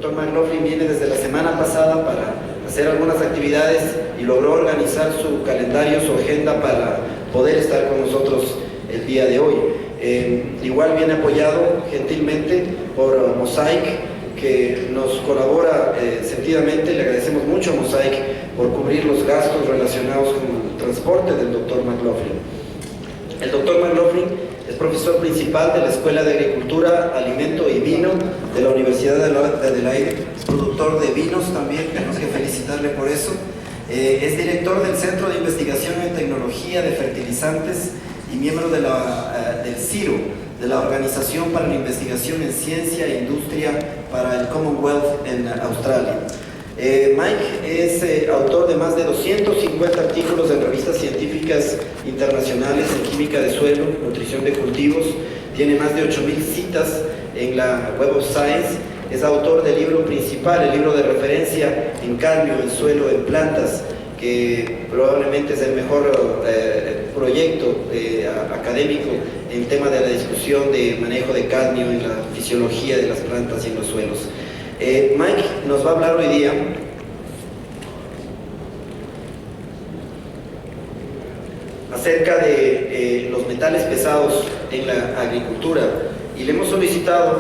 doctor McLaughlin viene desde la semana pasada para hacer algunas actividades y logró organizar su calendario, su agenda para poder estar con nosotros el día de hoy. Igual viene apoyado gentilmente por Mosaic, que nos colabora sentidamente. Le agradecemos mucho a Mosaic por cubrir los gastos relacionados con el transporte del doctor McLaughlin. El doctor McLaughlin es profesor principal de la Escuela de Agricultura, Alimento y Vino de la Universidad de Adelaide. Es productor de vinos también, tenemos que felicitarle por eso. Es director del Centro de Investigación en Tecnología de Fertilizantes y miembro de del CIELO, de la Organización para la Investigación en Ciencia e Industria para el Commonwealth en Australia. Mike es autor de más de 250 artículos en revistas científicas internacionales en química de suelo, nutrición de cultivos, tiene más de 8,000 citas en la Web of Science, es autor del libro principal, el libro de referencia en cadmio, en suelo, en plantas, que probablemente es el mejor proyecto académico en tema de la discusión de manejo de cadmio en la fisiología de las plantas y en los suelos. Mike nos va a hablar hoy día acerca de los metales pesados en la agricultura, y le hemos solicitado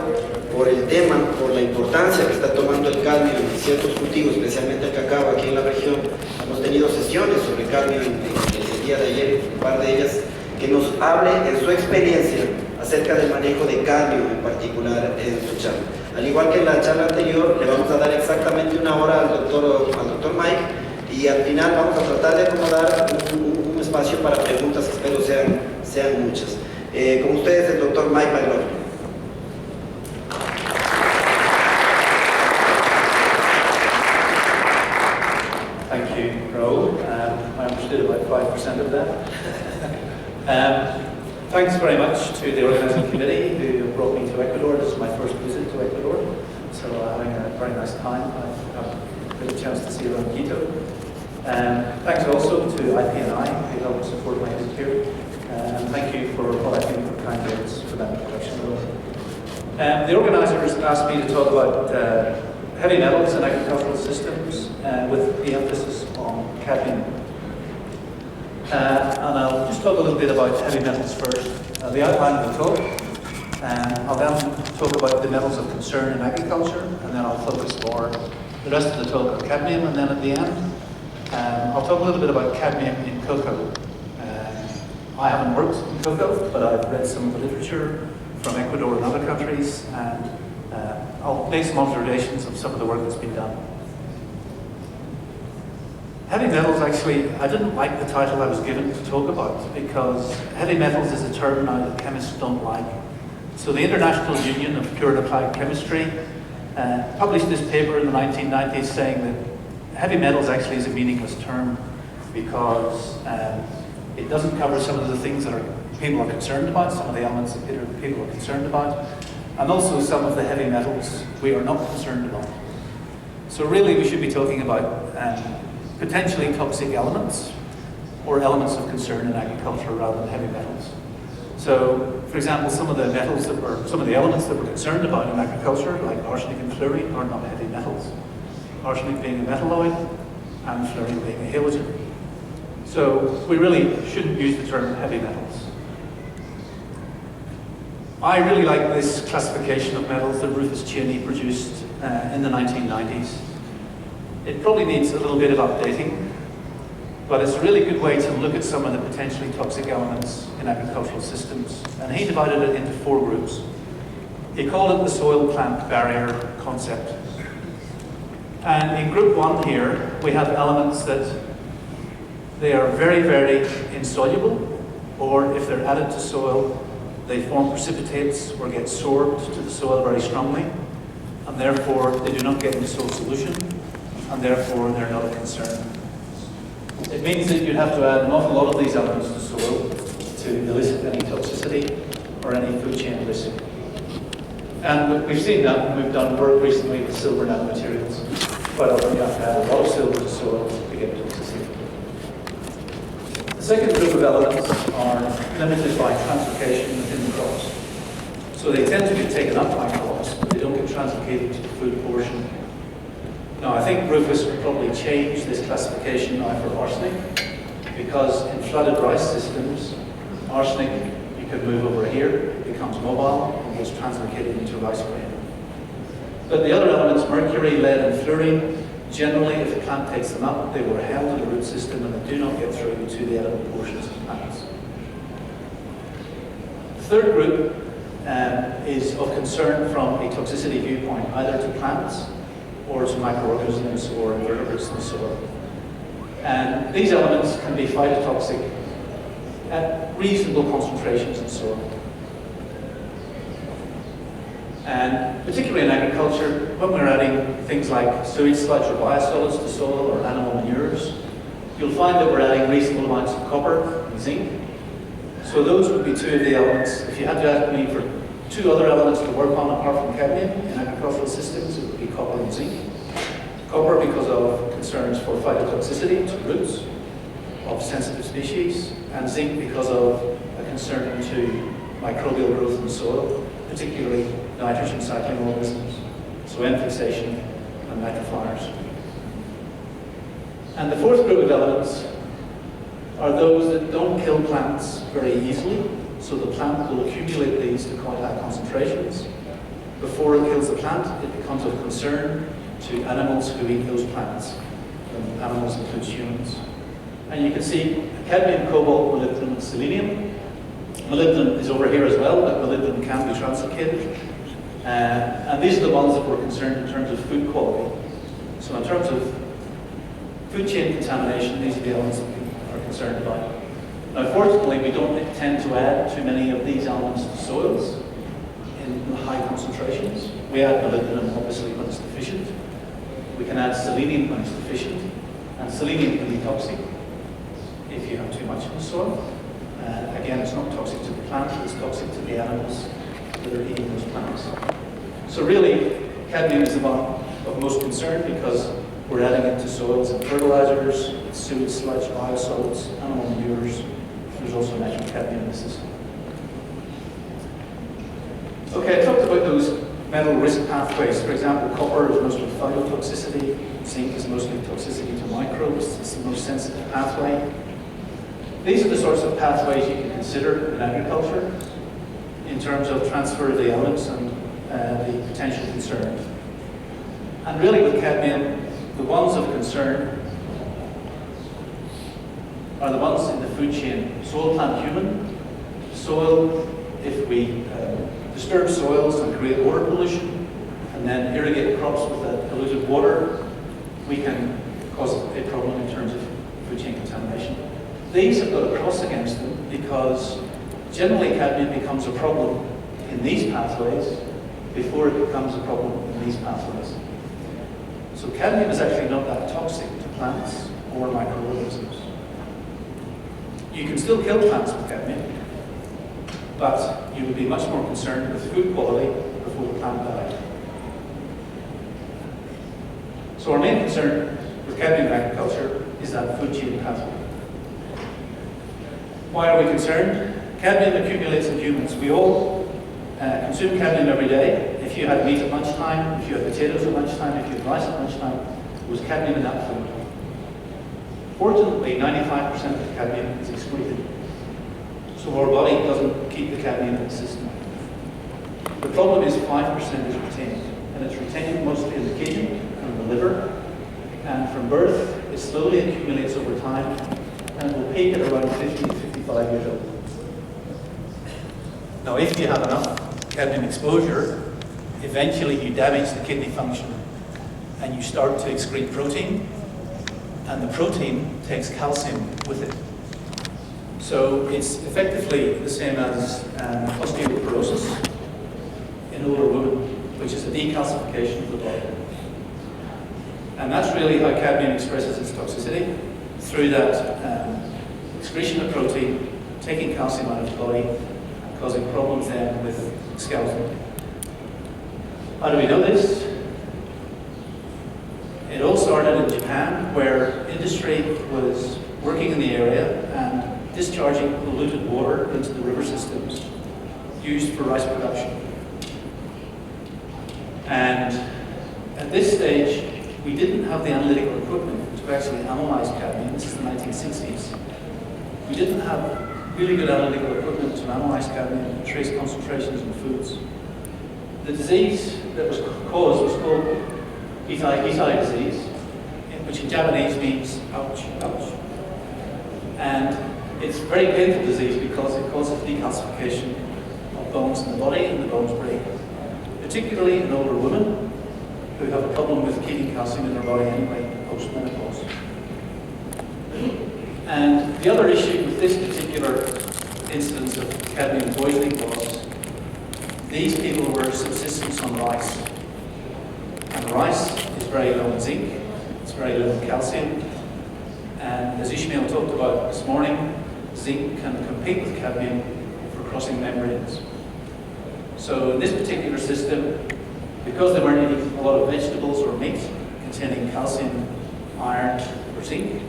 por el tema, por la importancia que está tomando el cadmio en ciertos cultivos, especialmente el cacao aquí en la región. Hemos tenido sesiones sobre cadmio el día de ayer, un par de ellas, que nos hable en su experiencia acerca del manejo de cadmio en particular en su charla. Al igual que en la charla anterior, le vamos a dar exactamente 1 hora al doctor Mike, y al final vamos a tratar de acomodar un espacio para preguntas, que espero sean muchas. Con ustedes el doctor Mike McLaughlin. Thank you, Raoul. I understood about 5% of that. Thanks very much to the organising committee who brought me to Ecuador. This is my first visit to Ecuador, so I'm having a very nice time. I've had a chance to see around Quito. Thanks also to IPNI who helped support my visit here. And thank you for what I think were kind words for that introduction. The organisers asked me to talk about heavy metals in agricultural systems with the emphasis on cadmium. And I'll just talk a little bit about heavy metals first. The outline of the talk. I'll then talk about the metals of concern in agriculture, and then I'll focus more the rest of the talk on cadmium, and then at the end I'll talk a little bit about cadmium in cocoa. I haven't worked in cocoa, but I've read some of the literature from Ecuador and other countries, and I'll make some observations of some of the work that's been done. Heavy metals, actually, I didn't like the title I was given to talk about, because heavy metals is a term now that chemists don't like. So the International Union of Pure and Applied Chemistry published this paper in the 1990s saying that heavy metals actually is a meaningless term, because it doesn't cover some of the things that people are concerned about, some of the elements that people are concerned about, and also some of the heavy metals we are not concerned about. So really we should be talking about potentially toxic elements, or elements of concern in agriculture rather than heavy metals. So, for example, some of the elements that we're concerned about in agriculture, like arsenic and fluorine, are not heavy metals. Arsenic being a metalloid, and fluorine being a halogen. So we really shouldn't use the term heavy metals. I really like this classification of metals that Rufus Cheney produced in the 1990s. It probably needs a little bit of updating, but it's a really good way to look at some of the potentially toxic elements in agricultural systems. And he divided it into 4 groups. He called it the soil-plant barrier concept. And in group 1 here, we have elements that they are very, very insoluble, or if they're added to soil, they form precipitates or get sorbed to the soil very strongly, and therefore they do not get into soil solution, and therefore they're not a concern. It means that you'd have to add an awful lot of these elements to soil to elicit any toxicity or any food chain risk. And we've seen that when we've done work recently with silver nanomaterials. Quite often you have to add a lot of silver to soil to get toxicity. The second group of elements are limited by translocation within the crops. So they tend to get taken up by crops, but they don't get translocated to the food portion Now, I think Rufus would probably change this classification now for arsenic, because in flooded rice systems, arsenic, you could move over here, it becomes mobile, and gets translocated into rice grain. But the other elements, mercury, lead, and fluorine, generally, if the plant takes them up, they were held in the root system and they do not get through to the edible portions of plants. The third group is of concern from a toxicity viewpoint, either to plants or to microorganisms or invertebrates in the soil. And these elements can be phytotoxic at reasonable concentrations in soil. And particularly in agriculture, when we're adding things like sewage sludge or biosolids to soil or animal manures, you'll find that we're adding reasonable amounts of copper and zinc. So those would be two of the elements. If you had to ask me for two other elements to work on apart from cadmium in agricultural systems, it would be copper and zinc. Copper because of concerns for phytotoxicity to roots of sensitive species, and zinc because of a concern to microbial growth in the soil, particularly nitrogen cycling organisms, so N fixation and nitroflyers. And the fourth group of elements are those that don't kill plants very easily, so the plant will accumulate these to quite high concentrations. Before it kills the plant, it becomes of concern to animals who eat those plants, and animals include humans. And you can see cadmium, cobalt, molybdenum, and selenium. Molybdenum is over here as well, but molybdenum can be translocated. And these are the ones that we're concerned in terms of food quality. So in terms of food chain contamination, these are the elements that we are concerned about. Now, fortunately, we don't tend to add too many of these elements to soils in high concentrations. We add molybdenum, obviously, when it's deficient. We can add selenium when it's deficient. And selenium can be toxic if you have too much in the soil. Again, it's not toxic to the plant, it's toxic to the animals that are eating those plants. So really, cadmium is the one of most concern because we're adding it to soils and fertilizers, sewage sludge, biosolids, animal manures. There's also natural cadmium in the system. Okay, I talked about those metal risk pathways. For example, copper is mostly phytotoxicity, zinc is mostly toxicity to microbes, it's the most sensitive pathway. These are the sorts of pathways you can consider in agriculture in terms of transfer of the elements and the potential concern. And really with cadmium, the ones of concern are the ones in the food chain. Soil, plant, human. Soil, if we disturb soils and create water pollution and then irrigate crops with that polluted water, we can cause a problem in terms of food chain contamination. These have got a cross against them because generally cadmium becomes a problem in these pathways before it becomes a problem in these pathways. So cadmium is actually not that toxic to plants or microorganisms. You can still kill plants with cadmium, but you would be much more concerned with food quality before the plant died. So our main concern with cadmium in agriculture is that food chain pathway. Why are we concerned? Cadmium accumulates in humans. We all consume cadmium every day. If you had meat at lunchtime, if you had potatoes at lunchtime, if you had rice at lunchtime, there was cadmium in that food. Fortunately, 95% of cadmium is excreted. So our body doesn't keep the cadmium in the system. The problem is 5% is retained. And it's retained mostly in the kidney and the liver. And from birth, it slowly accumulates over time and it will peak at around 50 to 55 years old. Now, if you have enough cadmium exposure, eventually you damage the kidney function and you start to excrete protein, and the protein takes calcium with it. So it's effectively the same as osteoporosis in older women, which is a decalcification of the body. And that's really how cadmium expresses its toxicity, through that excretion of protein, taking calcium out of the body, and causing problems then with skeleton. How do we know this? It all started in Japan, where industry was working in the area and discharging polluted water into the river systems used for rice production. And at this stage, we didn't have the analytical equipment to actually analyze cadmium. This is the 1960s. We didn't have really good analytical equipment to analyze cadmium and trace concentrations in foods. The disease that was caused was called Itai disease, which in Japanese means ouch, ouch. And it's a very painful disease because it causes decalcification of bones in the body and the bones break. Particularly in older women who have a problem with keeping calcium in their body anyway, post-menopause. And the other issue with this particular instance of cadmium poisoning was these people were subsistence on rice. And rice is very low in zinc, it's very low in calcium, and as Ishmael talked about this morning, zinc can compete with cadmium for crossing membranes. So in this particular system, because they weren't eating a lot of vegetables or meat containing calcium, iron, or zinc,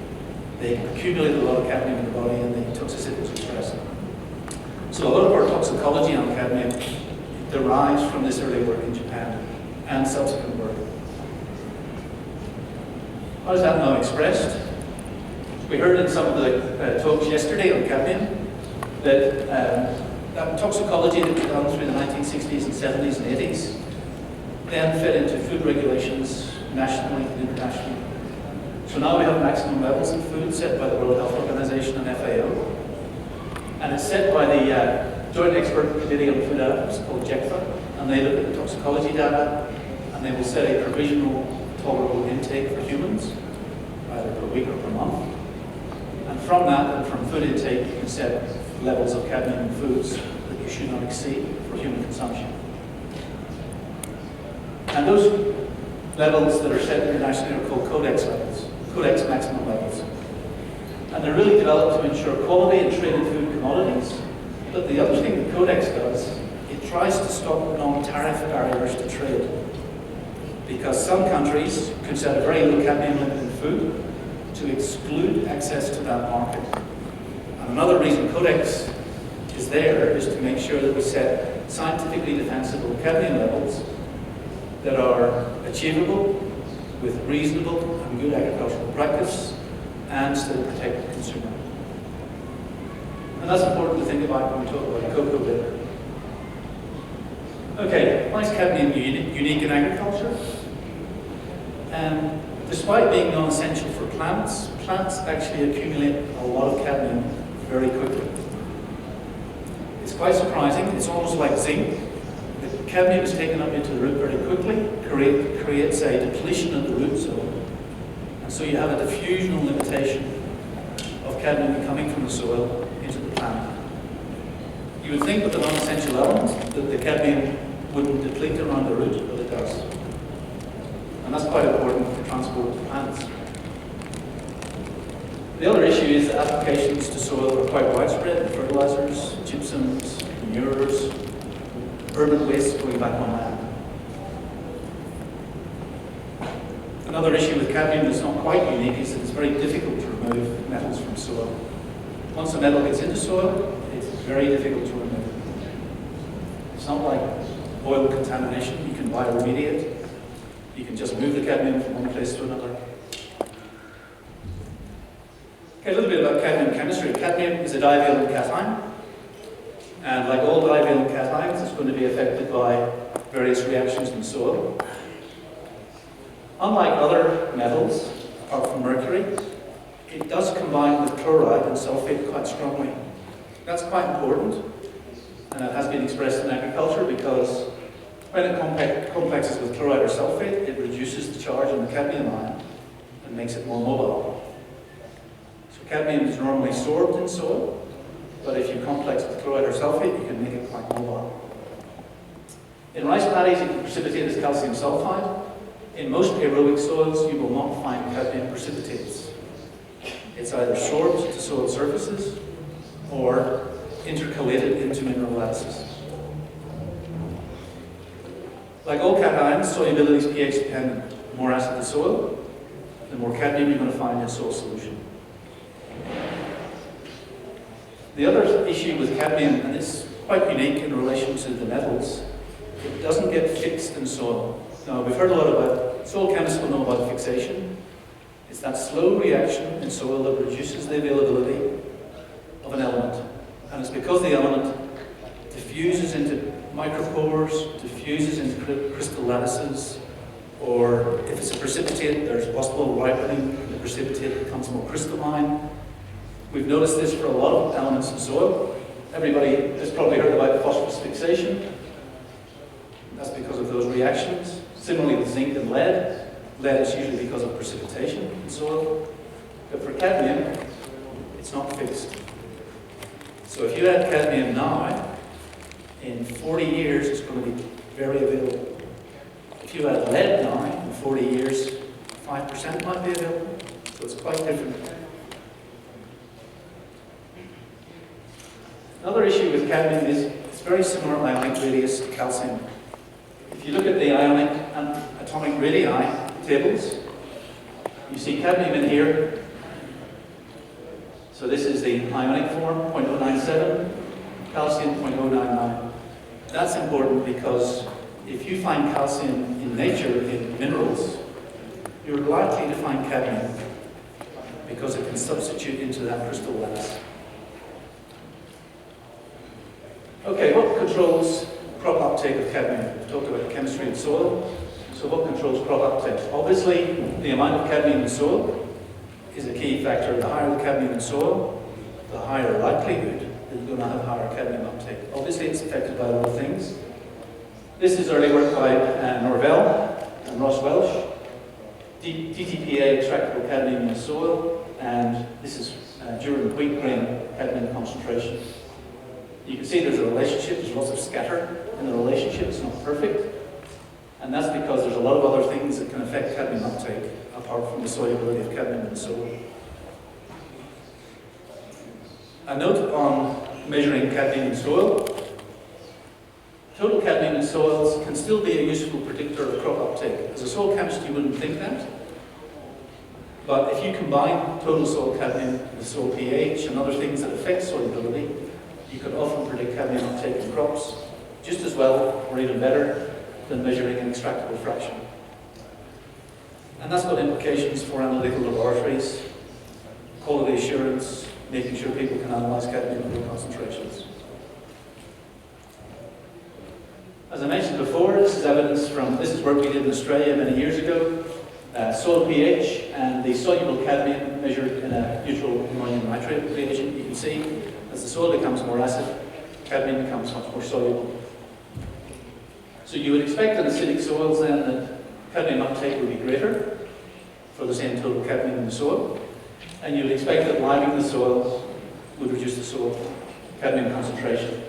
they accumulated a lot of cadmium in the body and the toxicity was expressed. So a lot of our toxicology on cadmium derives from this early work in Japan and subsequent work. How is that now expressed? We heard in some of the talks yesterday on cadmium that toxicology that was done through the 1960s and 70s and 80s then fed into food regulations nationally and internationally. So now we have maximum levels of food set by the World Health Organization and FAO. And it's set by the Joint Expert Committee on Food Additives called JECFA. And they look at the toxicology data and they will set a provisional tolerable intake for humans, either per week or per month. And from that, and from food intake, you can set levels of cadmium in foods that you should not exceed for human consumption. And those levels that are set internationally are called codex levels, codex maximum levels. And they're really developed to ensure quality and traded food commodities. But the other thing that codex does, it tries to stop non-tariff barriers to trade. Because some countries could set a very low cadmium limit in food to exclude access to that market. And another reason codex is there is to make sure that we set scientifically defensible cadmium levels that are achievable with reasonable and good agricultural practice and still protect the consumer. And that's important to think about when we talk about cocoa butter. Okay, why is cadmium unique in agriculture? And despite being non-essential for plants, plants actually accumulate a lot of cadmium very quickly. It's quite surprising. It's almost like zinc. The cadmium is taken up into the root very quickly, creates a depletion of the root zone. And so you have a diffusional limitation of cadmium coming from the soil into the plant. You would think with the non-essential element that the cadmium wouldn't deplete around the root, but it does. And that's quite important for transport to plants. The other issue is that applications to soil are quite widespread: fertilizers, gypsums, manures, urban waste going back on land. Another issue with cadmium that's not quite unique is that it's very difficult to remove metals from soil. Once a metal gets into soil, it's very difficult to remove. It's not like oil contamination. You can bioremediate. You can just move the cadmium from one place to another. Okay, a little bit about cadmium chemistry. Cadmium is a divalent cation. And like all divalent cations, it's going to be affected by various reactions in soil. Unlike other metals, apart from mercury, it does combine with chloride and sulfate quite strongly. That's quite important, and that has been expressed in agriculture because when it complexes with chloride or sulfate, it reduces the charge on the cadmium ion and makes it more mobile. So cadmium is normally sorbed in soil, but if you complex with chloride or sulfate, you can make it quite mobile. In rice paddies, it can precipitate as calcium sulfide. In most aerobic soils, you will not find cadmium precipitates. It's either sorbed to soil surfaces or intercalated into mineral lattices. Like all cations, solubility is pH dependent. The more acid the soil, the more cadmium you're going to find in soil solution. The other issue with cadmium, and it's quite unique in relation to the metals, it doesn't get fixed in soil. Now, we've heard a lot about soil chemists will know about fixation. It's that slow reaction in soil that reduces the availability of an element. And it's because the element diffuses into micropores, diffuses into crystal lattices, or if it's a precipitate, there's possible ripening. The precipitate becomes more crystalline. We've noticed this for a lot of elements in soil. Everybody has probably heard about phosphorus fixation. That's because of those reactions. Similarly with zinc and lead. Lead is usually because of precipitation in soil. But for cadmium, it's not fixed. So if you add cadmium now, in 40 years it's going to be very available. If you add lead now, in 40 years, 5% might be available. So it's quite different. Another issue with cadmium is it's very similar ionic radius to calcium. If you look at the ionic and atomic radii tables, you see cadmium in here. So this is the ionic form, 0.097, calcium 0.099. That's important because if you find calcium in nature, in minerals, you're likely to find cadmium because it can substitute into that crystal lattice. Okay, what controls crop uptake of cadmium? We've talked about chemistry in soil. So what controls crop uptake? Obviously, the amount of cadmium in soil is a key factor. The higher the cadmium in soil, the higher likelihood that you're going to have higher cadmium uptake. Obviously, it's affected by other things. This is early work by Norvell and Ross Welsh. DTPA extractable cadmium in the soil, and this is during wheat grain cadmium concentration. You can see there's a relationship, there's lots of scatter in the relationship, it's not perfect. And that's because there's a lot of other things that can affect cadmium uptake, apart from the solubility of cadmium in the soil. A note on measuring cadmium in soil. Total cadmium in soils can still be a useful predictor of crop uptake. As a soil chemist, you wouldn't think that. But if you combine total soil cadmium with soil pH and other things that affect solubility, you can often predict cadmium uptake in crops just as well, or even better, than measuring an extractable fraction. And that's got implications for analytical laboratories, quality assurance, making sure people can analyze cadmium at low concentrations. As I mentioned before, this is evidence from, this is work we did in Australia many years ago. Soil pH and the soluble cadmium measured in a neutral ammonium nitrate reagent. You can see as the soil becomes more acid, cadmium becomes much more soluble. So you would expect in acidic soils then that cadmium uptake would be greater for the same total cadmium in the soil. And you would expect that liming the soil would reduce the soil cadmium concentration.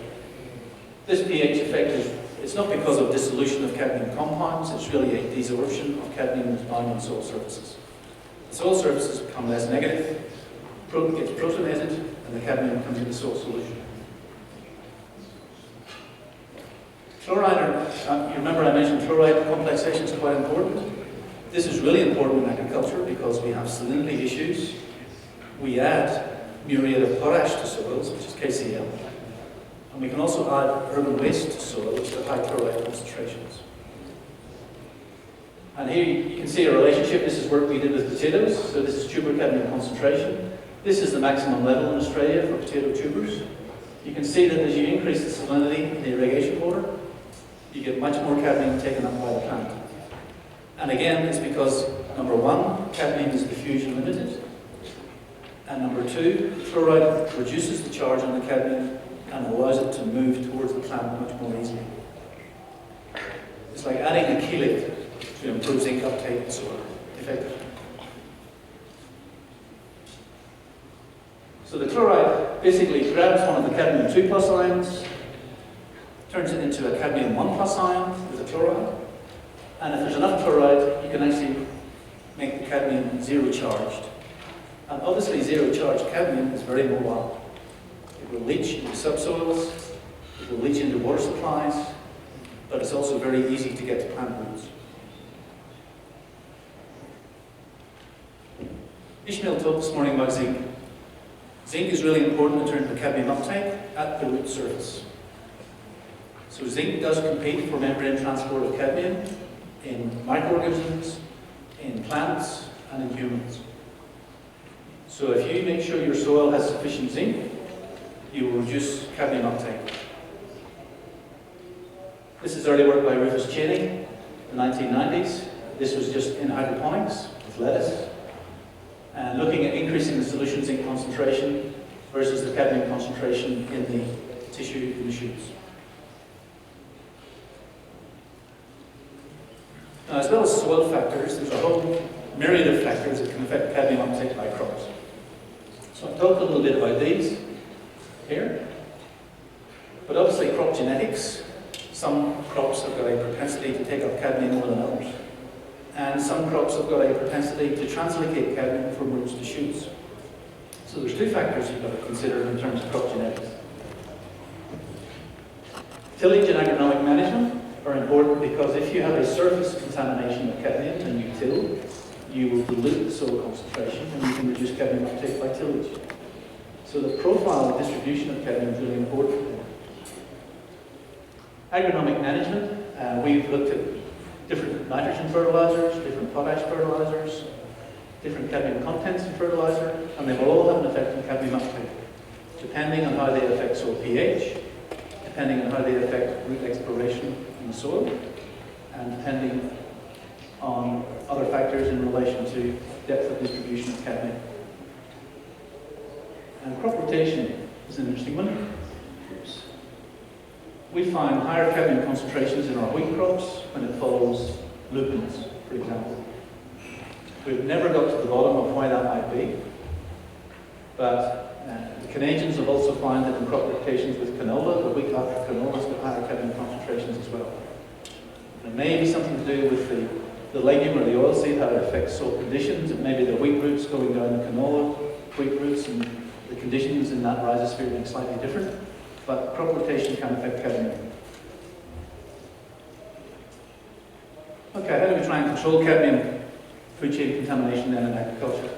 This pH effect is, it's not because of dissolution of cadmium compounds, it's really a desorption of cadmium that's bound on soil surfaces. The soil surfaces become less negative, gets protonated, and the cadmium comes into soil solution. Chloride, you remember I mentioned chloride complexation is quite important. This is really important in agriculture because we have salinity issues. We add muriate of potash to soils, which is KCl. And we can also add urban waste to soil, which are high chloride concentrations. And here you can see a relationship. This is work we did with potatoes. So this is tuber cadmium concentration. This is the maximum level in Australia for potato tubers. You can see that as you increase the salinity in the irrigation water, you get much more cadmium taken up by the plant. And again, it's because, number one, cadmium is diffusion limited. And number two, chloride reduces the charge on the cadmium and allows it to move towards the plant much more easily. It's like adding a chelate to improve zinc uptake in soil, effectively. So the chloride basically grabs one of the cadmium 2+ ions, turns it into a cadmium 1+ ion with a chloride, and if there's enough chloride, you can actually make the cadmium zero charged. And obviously zero charged cadmium is very mobile. It will leach into subsoils, it will leach into water supplies, but it's also very easy to get to plant roots. Ishmael talked this morning about zinc. Zinc is really important in terms of cadmium uptake at the root surface. So zinc does compete for membrane transport of cadmium in microorganisms, plants and in humans. So if you make sure your soil has sufficient zinc, you will reduce cadmium uptake. This is early work by Rufus Cheney in the 1990s. This was just in hydroponics with lettuce, and looking at increasing the solution zinc concentration versus the cadmium concentration in the tissue in the shoots. Now, as well as soil factors, there's a whole myriad of factors that can affect cadmium uptake by crops. So I'll talk a little bit about these here. But obviously crop genetics, some crops have got a propensity to take up cadmium more than others. And some crops have got a propensity to translocate cadmium from roots to shoots. So there's two factors you've got to consider in terms of crop genetics. Tillage and agronomic management are important because if you have a surface contamination of cadmium and you till, you will dilute the soil concentration and you can reduce cadmium uptake by tillage. So the profile and distribution of cadmium is really important. Agronomic management, we've looked at different nitrogen fertilizers, different potash fertilizers, different cadmium contents in fertilizer, and they will all have an effect on cadmium uptake, depending on how they affect soil pH, depending on how they affect root exploration in the soil, and depending on other factors in relation to depth of distribution of cadmium. And crop rotation is an interesting one. We find higher cadmium concentrations in our wheat crops when it follows lupins, for example. We've never got to the bottom of why that might be, but the Canadians have also found that in crop rotations with canola, the wheat after canola has got higher cadmium concentrations as well. It may be something to do with the legume or the oilseed, how it affects soil conditions, and maybe the wheat roots going down the canola, wheat roots, and the conditions in that rhizosphere being slightly different. But crop rotation can affect cadmium. Okay, how do we try and control cadmium food chain contamination then in agriculture?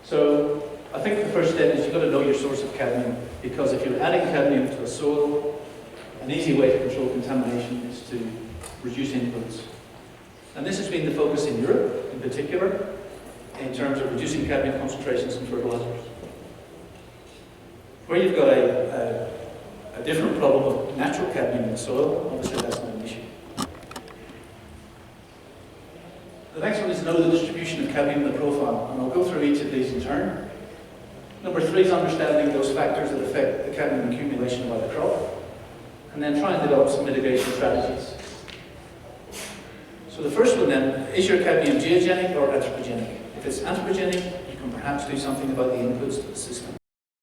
So I think the first step is you've got to know your source of cadmium, because if you're adding cadmium to a soil, an easy way to control contamination is to reduce inputs. And this has been the focus in Europe in particular, in terms of reducing cadmium concentrations in fertilizers. Where you've got a different problem of natural cadmium in the soil, obviously that's not an issue. The next one is know the distribution of cadmium in the profile, and I'll go through each of these in turn. Number 3 is understanding those factors that affect the cadmium accumulation by the crop, and then try and develop some mitigation strategies. So the first one then, is your cadmium geogenic or anthropogenic? If it's anthropogenic, you can perhaps do something about the inputs to the system.